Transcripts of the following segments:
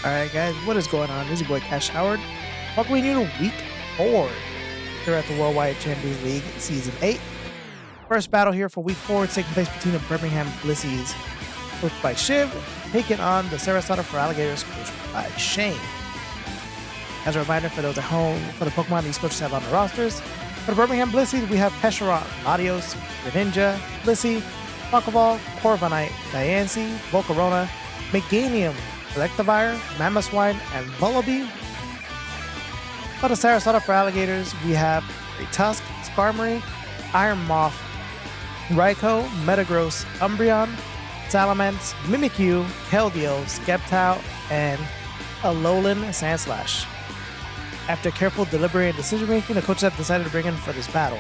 Alright guys, what is going on? This is your boy Cash Howard. Welcoming you to week 4 here at the Worldwide Champions League Season 8. First battle here for week 4 is taking place between the Birmingham Blisseys, coached by Shiv, taking on the Sarasota Feraligators, coached by Shane. As a reminder for those at home, for the Pokemon these coaches have on the rosters, for the Birmingham Blisseys we have Pesharon, Latios, Greninja, Blissey, Pokeball, Corviknight, Diancie, Volcarona, Meganium, Electivire, Mamoswine, and Vullaby. For the Sarasota Feraligators, we have Tusk, Skarmory, Iron Moth, Raikou, Metagross, Umbreon, Salamence, Mimikyu, Keldeo, Sceptile, and Alolan Sandslash. After careful, deliberate, and decision-making, the coaches have decided to bring in for this battle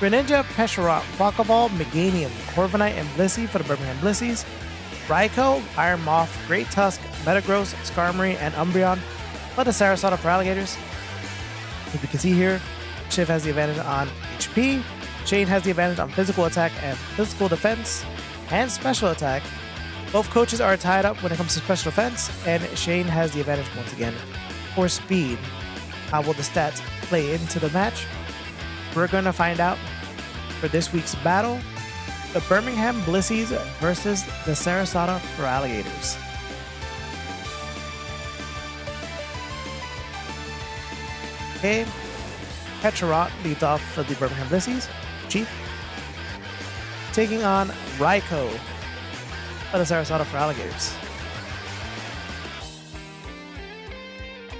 Greninja, Pesharon, Pokeball, Meganium, Corviknight, and Blissey for the Birmingham Blisseys. Raikou, Iron Moth, Great Tusk, Metagross, Skarmory, and Umbreon for the Sarasota Feraligators. As you can see here, Shiv has the advantage on HP, Shane has the advantage on physical attack and physical defense, and special attack. Both coaches are tied up when it comes to special defense, and Shane has the advantage once again for speed. How will the stats play into the match? We're going to find out for this week's battle. The Birmingham Blisseys versus the Sarasota Feraligators. Okay, Petrarot leads off for the Birmingham Blisseys, Chief, taking on Raikou for the Sarasota Feraligators.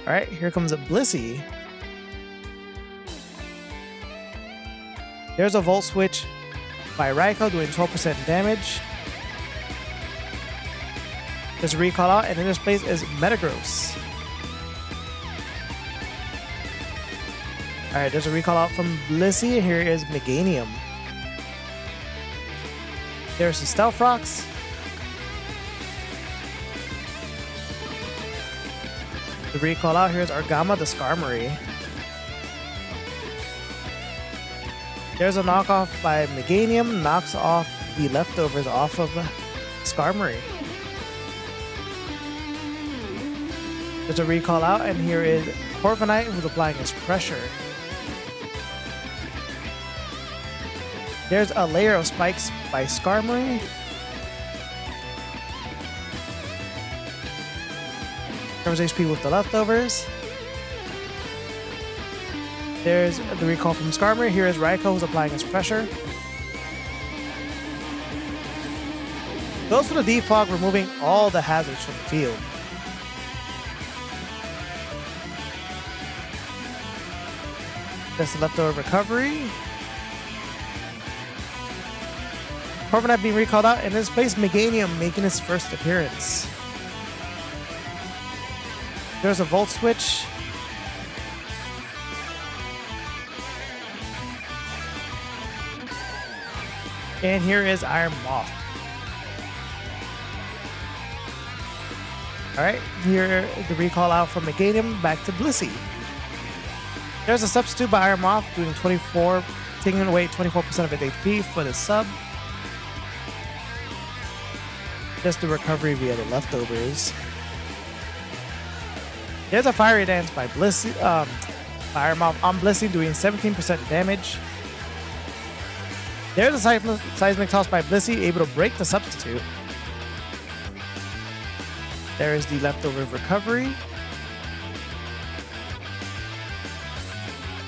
Alright, here comes a Blissey. There's a Volt Switch by Raikou doing 12% damage. There's a recall out, and in this place is Metagross. Alright, there's a recall out from Blissey, and here is Meganium. There's some Stealth Rocks. The recall out, here's Argama the Skarmory. There's a knockoff by Meganium, knocks off the leftovers off of Skarmory. There's a recall out, and here is Corviknight, who's applying his pressure. There's a layer of spikes by Skarmory. Covers HP with the leftovers. There's the recall from Skarmory. Here is Raikou, who's applying his pressure. Goes for the defog, removing all the hazards from the field. That's the leftover recovery. Corviknight being recalled out, and in this place, Meganium making his first appearance. There's a Volt Switch. And here is Iron Moth. Alright, here the recall out from Meganium back to Blissey. There's a substitute by Iron Moth doing 24, taking away 24% of its HP for the sub. Just the recovery via the leftovers. There's a Fiery Dance by Blissey, Iron Moth on Blissey doing 17% damage. There's a Seismic Toss by Blissey, able to break the substitute. There is the leftover recovery.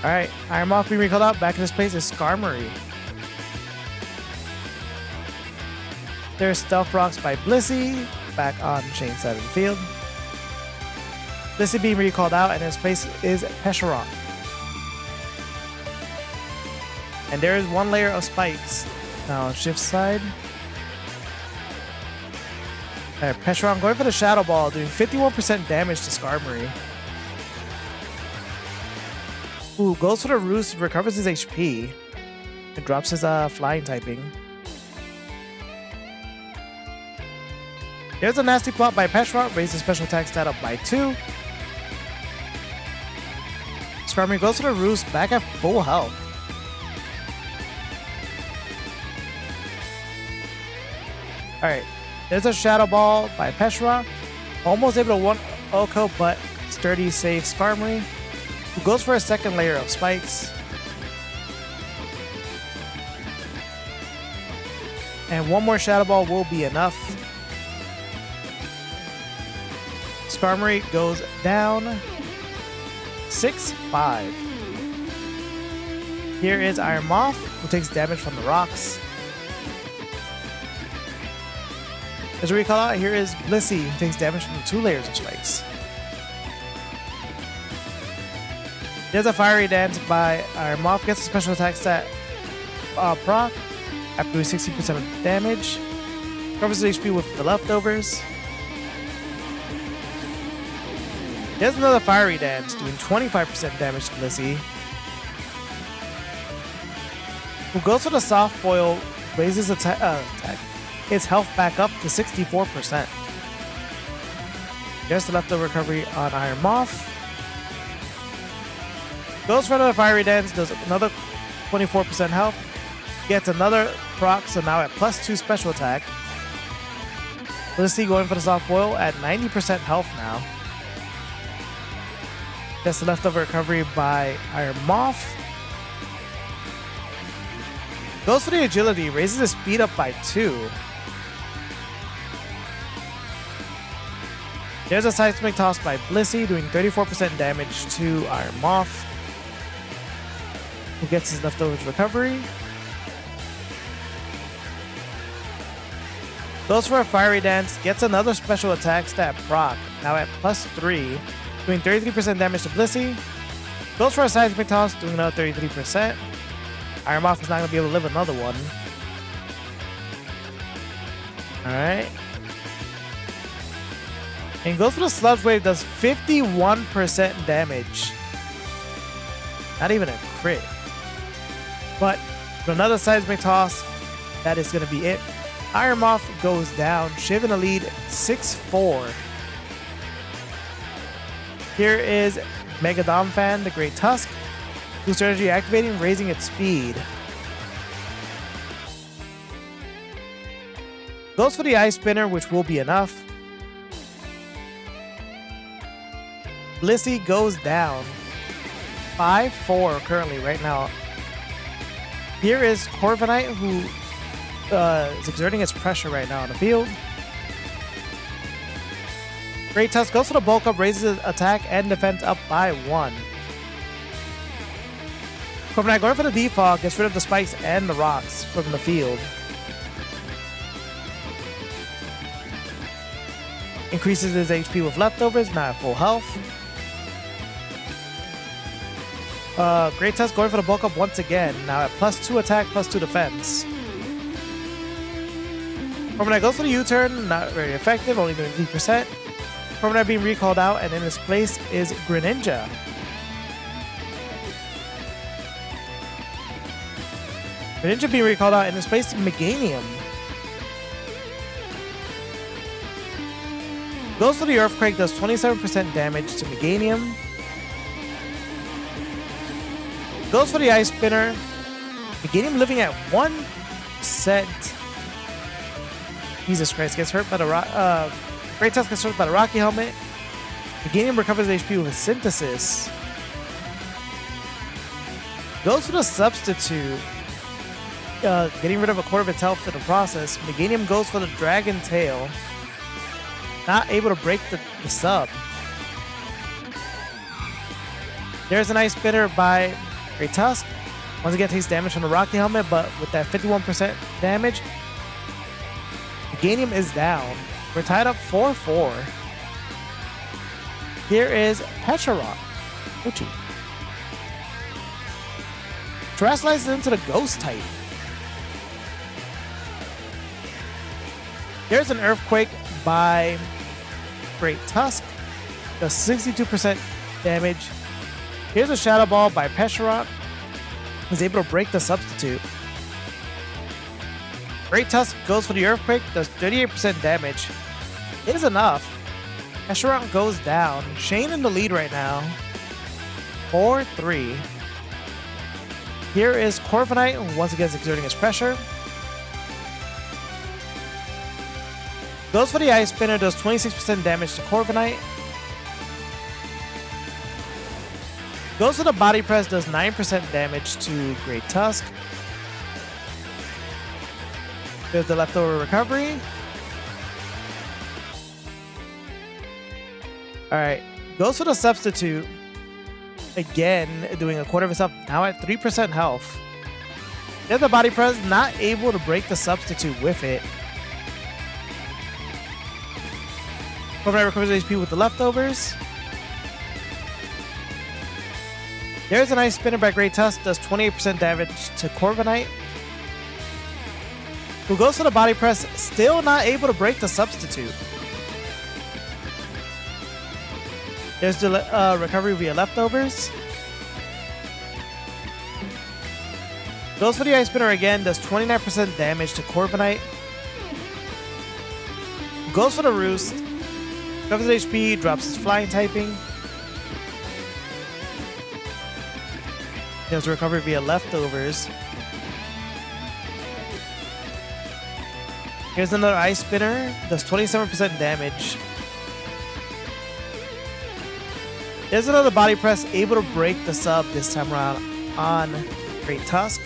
Alright, Iron Moth being recalled out. Back in this place is Skarmory. There's Stealth Rocks by Blissey, back on Shane's side of the field. Blissey being recalled out, and in this place is Pesharon. And there is one layer of spikes. Now, Shiv's side. Alright, Pesharon going for the Shadow Ball, doing 51% damage to Skarmory. Ooh, goes for the Roost, recovers his HP. And drops his flying typing. There's a Nasty Plot by Pesharon, raises special attack stat up by 2. Skarmory goes for the Roost, back at full health. Alright, there's a Shadow Ball by Pesharon. Almost able to one Oko, but sturdy save Skarmory, who goes for a second layer of spikes. And one more Shadow Ball will be enough. Skarmory goes down 6-5. Here is Iron Moth, who takes damage from the rocks. As we recall out, here is Blissey, who takes damage from the 2 layers of spikes. There's a Fiery Dance by Iron Moth, gets a special attack stat proc after doing 60% of damage. Covers the HP with the leftovers. There's another Fiery Dance, doing 25% damage to Blissey, who goes for the Soft Boil, raises its health back up to 64%. There's the leftover recovery on Iron Moth. Goes for another Fiery Dance, does another 24% health, gets another proc, so now at +2 special attack. Blissey going for the Soft Boil at 90% health now. That's the leftover recovery by Iron Moth. Goes for the Agility, raises his speed up by 2. There's a Seismic Toss by Blissey, doing 34% damage to Iron Moth, who gets his leftovers recovery. Goes for a Fiery Dance, gets another special attack stat proc, now at +3, doing 33% damage to Blissey. Goes for a Seismic Toss, doing another 33%. Iron Moth is not going to be able to live another one. Alright. And goes for the Sludge Wave, does 51% damage. Not even a crit. But for another Seismic Toss, that is going to be it. Iron Moth goes down. Shiv in the lead, 6-4. Here is Mega Domfan, the Great Tusk, whose strategy activating, raising its speed. Goes for the Ice Spinner, which will be enough. Blissey goes down 5-4 currently right now. Here is Corviknight, who is exerting its pressure right now on the field. Great Tusk goes for the Bulk Up, raises attack and defense up by 1. Corviknight going for the Defog, gets rid of the spikes and the rocks from the field. Increases his HP with leftovers, now at full health. Great Tusk going for the Bulk Up once again, now at +2 attack, +2 defense. Corviknight goes for the U-turn, not very effective, only doing 3%. Corviknight being recalled out, and in his place is Greninja. Greninja being recalled out, in his place is Meganium. Goes for the Earthquake, does 27% damage to Meganium. Goes for the Ice Spinner. Meganium living at 1%. Jesus Christ, gets hurt by the Great Tusk gets hurt by the Rocky Helmet. Meganium recovers HP with Synthesis. Goes for the Substitute, getting rid of a quarter of its health in the process. Meganium goes for the Dragon Tail. Not able to break the sub. There's an Ice Spinner by Great Tusk. Once again takes damage from the Rocky Helmet, but with that 51% damage, Meganium is down. We're tied up 4-4. Here is Pecharock. Ochi. Terrasilize into the Ghost type. There's an Earthquake by Great Tusk. Does 62% damage. Here's a Shadow Ball by Pecharock. Is able to break the Substitute. Great Tusk goes for the Earthquake, does 38% damage. It is enough. Pecharock goes down. Shane in the lead right now. 4-3. Here is Corviknight, who once again is exerting his pressure. Goes for the Ice Spinner, does 26% damage to Corviknight. Goes for the Body Press, does 9% damage to Great Tusk. There's the Leftover Recovery. Alright, goes for the Substitute. Again, doing a quarter of itself, now at 3% health. There's the Body Press, not able to break the Substitute with it. Corviknight recovers HP with the Leftovers. There's an Ice Spinner by Great Tusk, does 28% damage to Corviknight. Who goes for the Body Press, still not able to break the Substitute. There's the recovery via Leftovers. Goes for the Ice Spinner again, does 29% damage to Corviknight. Goes for the Roost. Covers his HP, drops his flying typing. There's recovery via Leftovers. Here's another Ice Spinner, does 27% damage. There's another Body Press, able to break the sub this time around on Great Tusk.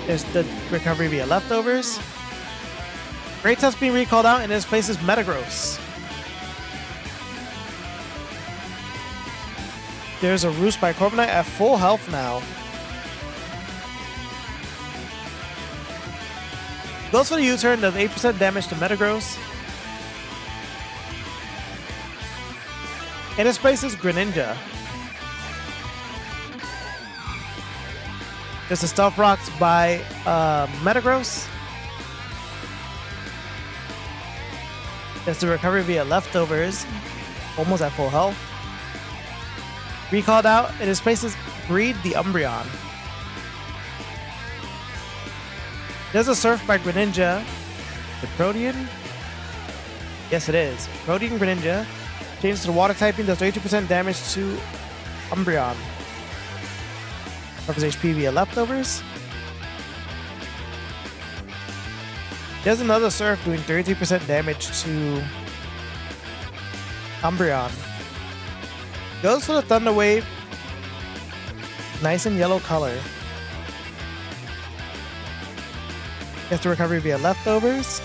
There's the recovery via Leftovers. Great Tusk being recalled out, and in his place is Metagross. There's a Roost by Corviknight at full health now. Goes for the U-turn, does 8% damage to Metagross. In his place is Greninja. There's a Stealth Rocks by Metagross. There's the recovery via Leftovers, almost at full health. Recalled out, in his place is Breed the Umbreon. There's a Surf by Greninja. The Protean? Yes, it is. Protean Greninja. Changes to the Water typing, does 32% damage to Umbreon. Covers HP via Leftovers. There's another Surf doing 33% damage to Umbreon. Goes for the Thunder Wave. Nice and yellow color. Gets the recovery via Leftovers.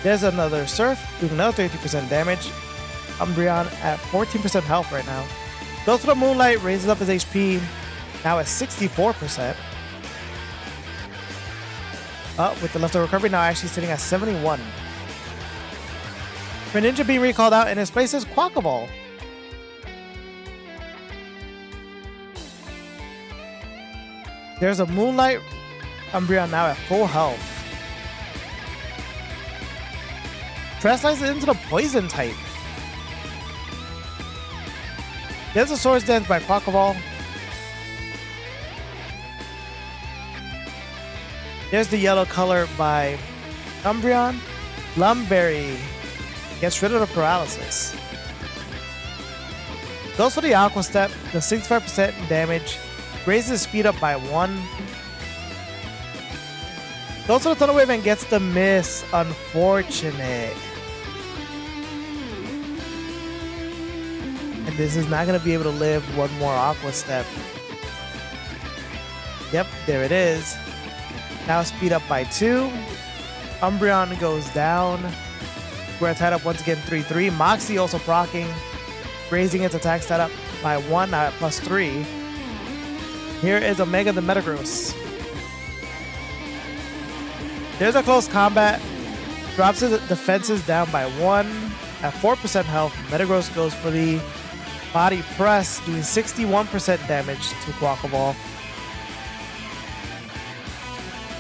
There's another Surf doing another 30% damage. Umbreon at 14% health right now. Goes for the Moonlight, raises up his HP, now at 64%. With the leftover recovery, now actually sitting at 71. Greninja being recalled out, and his place is Quackaball. There's a Moonlight Umbreon now at full health. Translates it into the Poison type. There's a Swords Dance by Quackaball. There's the yellow color by Umbreon. Lumberry gets rid of the paralysis. Goes for the Aqua Step, does 65% damage, raises speed up by 1. Goes for the Thunder Wave and gets the miss. Unfortunate. And this is not going to be able to live one more Aqua Step. Yep, there it is. Now speed up by 2. Umbreon goes down. We're tied up once again 3-3. Moxie also proccing, raising its attack stat up by 1, now at +3. Here is Omega the Metagross. There's a close combat. Drops his defenses down by 1. At 4% health, Metagross goes for the Body Press, doing 61% damage to Quackaball.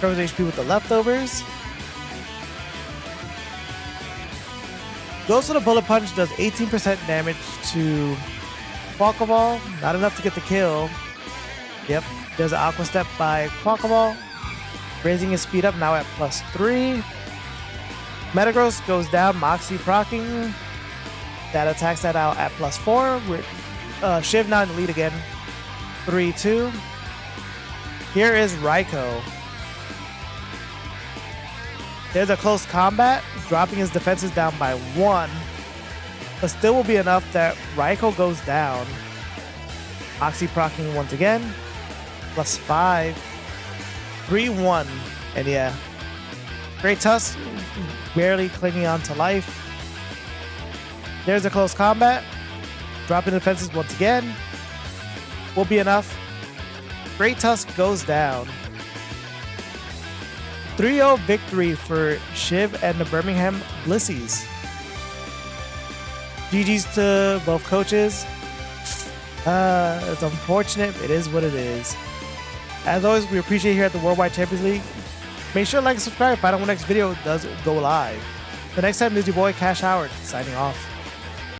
Covers HP with the Leftovers. Goes for the Bullet Punch, does 18% damage to Quackaball. Not enough to get the kill. Yep, there's an Aqua Step by Quackaball, raising his speed up now at +3. Metagross goes down, Moxie proccing. That attacks that out at +4. Shiv now in the lead again. 3-2. Here is Raikou. There's a close combat, dropping his defenses down by 1, but still will be enough that Raikou goes down. Oxy proccing once again, +5, 3-1, and yeah, Great Tusk barely clinging on to life. There's a close combat, dropping defenses once again, will be enough. Great Tusk goes down. 3-0 victory for Shiv and the Birmingham Blisseys. GG's to both coaches. It's unfortunate. It is what it is. As always, we appreciate you here at the Worldwide Champions League. Make sure to like and subscribe to find out when the next video does go live. The next time is your boy Cash Howard signing off.